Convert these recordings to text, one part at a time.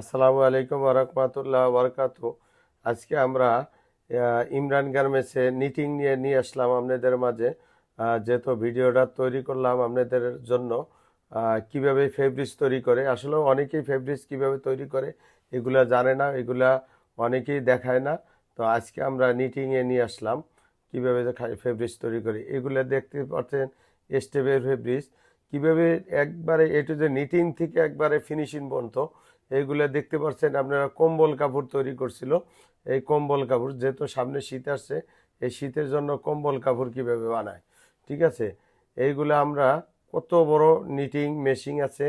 আসসালামু আলাইকুম ওয়া বারাকাতুহু। আজকে আমরা ইমরান গার্মেন্টসে নিটিং নিয়ে আসলাম আপনাদের মাঝে। যেহেতু ভিডিওটা তৈরি করলাম আপনাদের জন্য, কিভাবে ফেব্রিক্স তৈরি করে। আসলে অনেকেই ফেব্রিক্স কিভাবে তৈরি করে এগুলা জানে না, এগুলা অনেকেই দেখায় না। তো আজকে আমরা নিটিংয়ে নিয়ে আসলাম কিভাবে ফেব্রিক্স তৈরি করে। এগুলা দেখতে পাচ্ছেন স্টেপের ফেব্রিক্স কিভাবে একবারে এটু যে নিটিং থেকে একবারে ফিনিশিং পর্যন্ত এইগুলো দেখতে পাচ্ছেন। আপনারা কম্বল কাপড় তৈরি করছিল, এই কম্বল কাপড় যেহেতু সামনে শীত আসছে, এই শীতের জন্য কম্বল কাপড় কিভাবে বানায়, ঠিক আছে। এইগুলো আমরা কত বড় নিটিং মেশিন আছে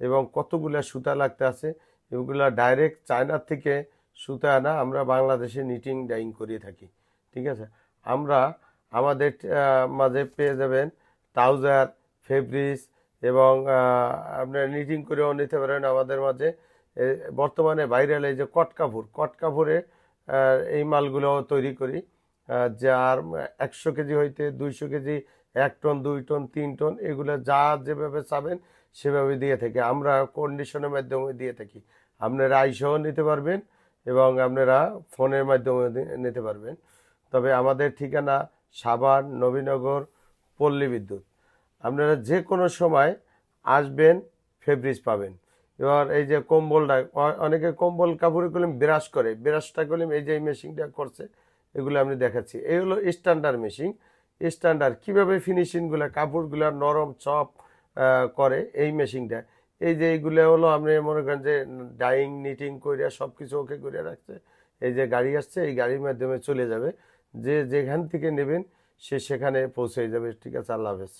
এবং কতগুলা সুতা লাগতে আছে, এগুলা ডাইরেক্ট চায়নার থেকে সুতা আনা আমরা বাংলাদেশে নিটিং ডাইং করিয়ে থাকি, ঠিক আছে। আমরা আমাদের মাঝে পেয়ে যাবেন ট্রাউজার, ফেব্রিক্স এবং আপনারা নিটিং করেও নিতে পারেন আমাদের মাঝে। বর্তমানে ভাইরাল এই যে কট কাপড়ে এই মালগুলো তৈরি করি, যার 100 কেজি হইতে 200 কেজি, 1 টন, 2 টন, 3 টন, এগুলো যা যেভাবে চাবেন সেভাবে দিয়ে থাকি আমরা, কন্ডিশনের মাধ্যমে দিয়ে থাকি। আপনারা আইসহ নিতে পারবেন এবং আপনারা ফোনের মাধ্যমে নিতে পারবেন। তবে আমাদের ঠিকানা সাভার, নবীনগর, পল্লী বিদ্যুৎ। আপনারা যে কোনো সময় আসবেন, ফেব্রিক্স পাবেন। এবার এই যে কম্বলটা, অনেকে কম্বল কাপড়ে কলম ব্রাশ করে, ব্রাশটা কলম এই যে মেশিনটা করছে, এগুলো আমি দেখাচ্ছি। এই হলো স্ট্যান্ডার্ড মেশিন। স্ট্যান্ডার্ড কিভাবে ফিনিশিংগুলো কাপড়গুলো নরম চপ করে এই মেশিনটা। এই যে এইগুলো হলো আপনি মনে করেন যে ডাইং নিটিং করিয়া সব কিছু ওকে করে রাখছে। এই যে গাড়ি আসছে, এই গাড়ির মাধ্যমে চলে যাবে, যে যেখান থেকে নেবেন সে সেখানে পৌঁছে যাবে। ঠিক আছে, আল্লাহ হাফেজ।